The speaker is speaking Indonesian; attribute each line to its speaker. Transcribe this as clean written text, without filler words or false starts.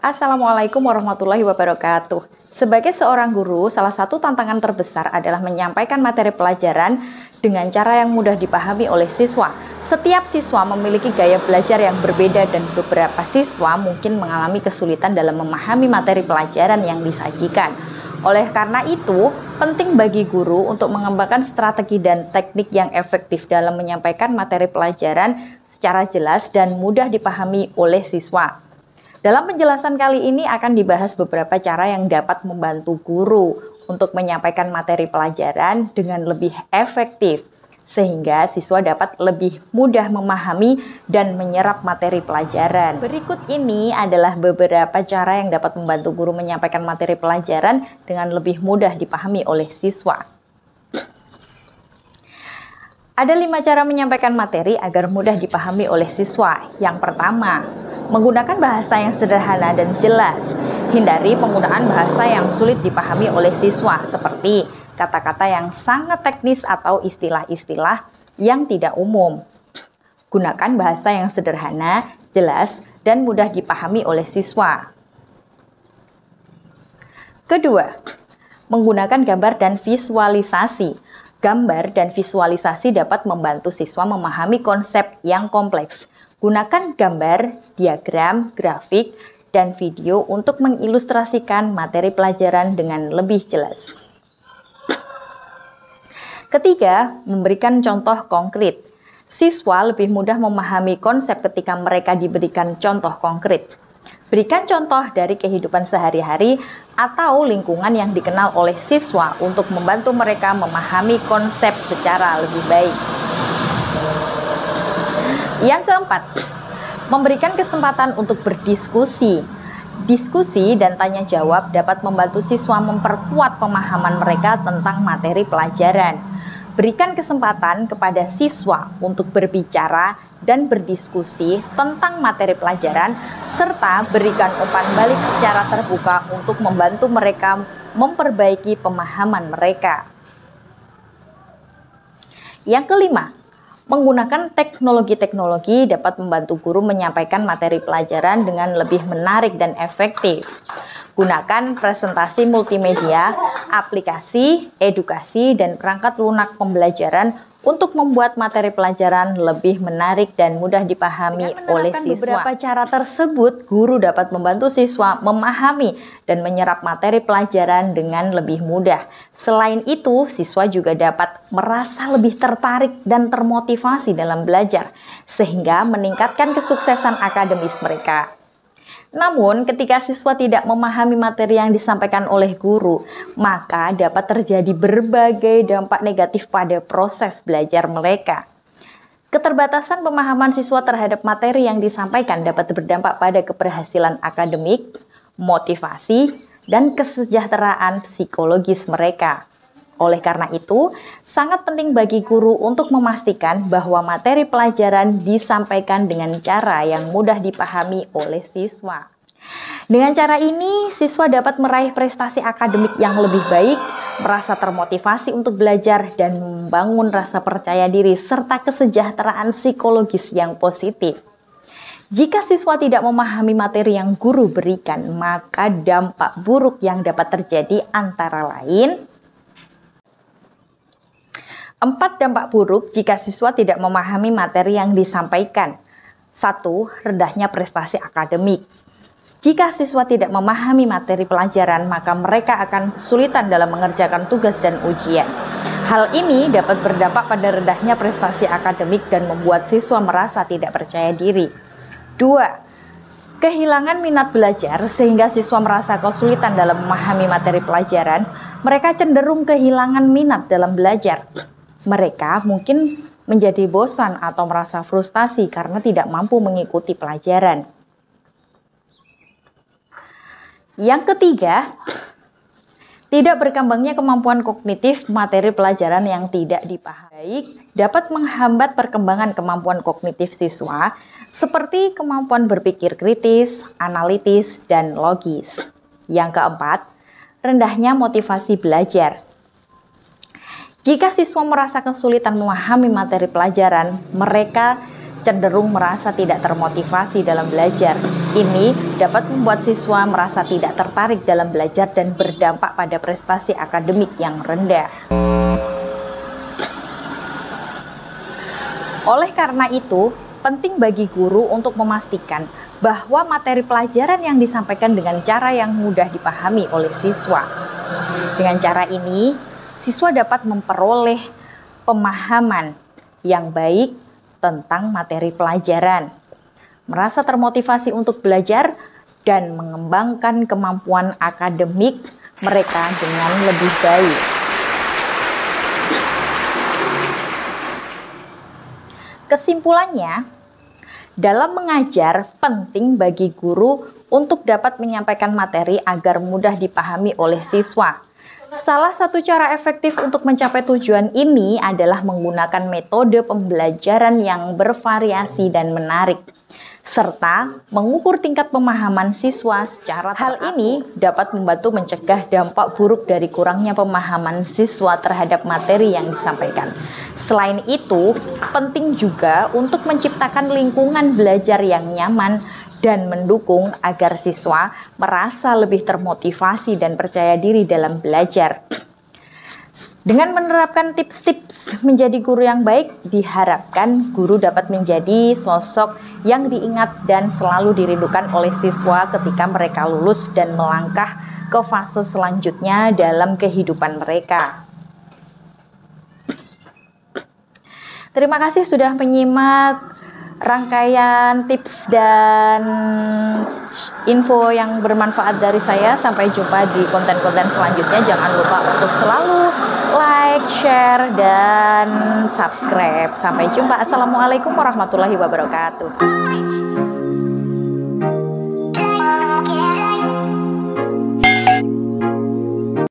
Speaker 1: Assalamualaikum warahmatullahi wabarakatuh. Sebagai seorang guru, salah satu tantangan terbesar adalah menyampaikan materi pelajaran dengan cara yang mudah dipahami oleh siswa. Setiap siswa memiliki gaya belajar yang berbeda dan beberapa siswa mungkin mengalami kesulitan dalam memahami materi pelajaran yang disajikan. Oleh karena itu, penting bagi guru untuk mengembangkan strategi dan teknik yang efektif dalam menyampaikan materi pelajaran secara jelas dan mudah dipahami oleh siswa. Dalam penjelasan kali ini akan dibahas beberapa cara yang dapat membantu guru untuk menyampaikan materi pelajaran dengan lebih efektif, sehingga siswa dapat lebih mudah memahami dan menyerap materi pelajaran. Berikut ini adalah beberapa cara yang dapat membantu guru menyampaikan materi pelajaran dengan lebih mudah dipahami oleh siswa. Ada 5 cara menyampaikan materi agar mudah dipahami oleh siswa. Yang pertama, menggunakan bahasa yang sederhana dan jelas. Hindari penggunaan bahasa yang sulit dipahami oleh siswa, seperti kata-kata yang sangat teknis atau istilah-istilah yang tidak umum. Gunakan bahasa yang sederhana, jelas, dan mudah dipahami oleh siswa. Kedua, menggunakan gambar dan visualisasi. Gambar dan visualisasi dapat membantu siswa memahami konsep yang kompleks. Gunakan gambar, diagram, grafik, dan video untuk mengilustrasikan materi pelajaran dengan lebih jelas. Ketiga, memberikan contoh konkret. Siswa lebih mudah memahami konsep ketika mereka diberikan contoh konkret. Berikan contoh dari kehidupan sehari-hari atau lingkungan yang dikenal oleh siswa untuk membantu mereka memahami konsep secara lebih baik. Yang keempat, memberikan kesempatan untuk berdiskusi. Diskusi dan tanya jawab dapat membantu siswa memperkuat pemahaman mereka tentang materi pelajaran. Berikan kesempatan kepada siswa untuk berbicara dan berdiskusi tentang materi pelajaran, serta berikan umpan balik secara terbuka untuk membantu mereka memperbaiki pemahaman mereka. Yang kelima, menggunakan teknologi-teknologi dapat membantu guru menyampaikan materi pelajaran dengan lebih menarik dan efektif. Gunakan presentasi multimedia, aplikasi, edukasi, dan perangkat lunak pembelajaran untuk membuat materi pelajaran lebih menarik dan mudah dipahami oleh siswa. Beberapa cara tersebut, guru dapat membantu siswa memahami dan menyerap materi pelajaran dengan lebih mudah. Selain itu, siswa juga dapat merasa lebih tertarik dan termotivasi dalam belajar, sehingga meningkatkan kesuksesan akademis mereka. Namun, ketika siswa tidak memahami materi yang disampaikan oleh guru, maka dapat terjadi berbagai dampak negatif pada proses belajar mereka. Keterbatasan pemahaman siswa terhadap materi yang disampaikan dapat berdampak pada keberhasilan akademik, motivasi, dan kesejahteraan psikologis mereka. Oleh karena itu, sangat penting bagi guru untuk memastikan bahwa materi pelajaran disampaikan dengan cara yang mudah dipahami oleh siswa. Dengan cara ini, siswa dapat meraih prestasi akademik yang lebih baik, merasa termotivasi untuk belajar, dan membangun rasa percaya diri serta kesejahteraan psikologis yang positif. Jika siswa tidak memahami materi yang guru berikan, maka dampak buruk yang dapat terjadi antara lain 4 dampak buruk jika siswa tidak memahami materi yang disampaikan. 1. Rendahnya prestasi akademik. Jika siswa tidak memahami materi pelajaran, maka mereka akan kesulitan dalam mengerjakan tugas dan ujian. Hal ini dapat berdampak pada rendahnya prestasi akademik dan membuat siswa merasa tidak percaya diri. 2. Kehilangan minat belajar sehingga siswa merasa kesulitan dalam memahami materi pelajaran. Mereka cenderung kehilangan minat dalam belajar. Mereka mungkin menjadi bosan atau merasa frustasi karena tidak mampu mengikuti pelajaran. Yang ketiga, tidak berkembangnya kemampuan kognitif materi pelajaran yang tidak dipahami dapat menghambat perkembangan kemampuan kognitif siswa seperti kemampuan berpikir kritis, analitis, dan logis. Yang keempat, rendahnya motivasi belajar. Jika siswa merasa kesulitan memahami materi pelajaran, mereka cenderung merasa tidak termotivasi dalam belajar. Ini dapat membuat siswa merasa tidak tertarik dalam belajar dan berdampak pada prestasi akademik yang rendah. Oleh karena itu, penting bagi guru untuk memastikan bahwa materi pelajaran yang disampaikan dengan cara yang mudah dipahami oleh siswa. Dengan cara ini, siswa dapat memperoleh pemahaman yang baik tentang materi pelajaran, merasa termotivasi untuk belajar, dan mengembangkan kemampuan akademik mereka dengan lebih baik. Kesimpulannya, dalam mengajar penting bagi guru untuk dapat menyampaikan materi agar mudah dipahami oleh siswa. Salah satu cara efektif untuk mencapai tujuan ini adalah menggunakan metode pembelajaran yang bervariasi dan menarik, serta mengukur tingkat pemahaman siswa secara teratur. Hal ini dapat membantu mencegah dampak buruk dari kurangnya pemahaman siswa terhadap materi yang disampaikan. Selain itu, penting juga untuk menciptakan lingkungan belajar yang nyaman dan mendukung agar siswa merasa lebih termotivasi dan percaya diri dalam belajar. Dengan menerapkan tips-tips menjadi guru yang baik, diharapkan guru dapat menjadi sosok yang diingat dan selalu dirindukan oleh siswa ketika mereka lulus dan melangkah ke fase selanjutnya dalam kehidupan mereka. Terima kasih sudah menyimak rangkaian tips dan info yang bermanfaat dari saya. Sampai jumpa di konten-konten selanjutnya. Jangan lupa untuk selalu like, share, dan subscribe. Sampai jumpa. Assalamualaikum warahmatullahi wabarakatuh.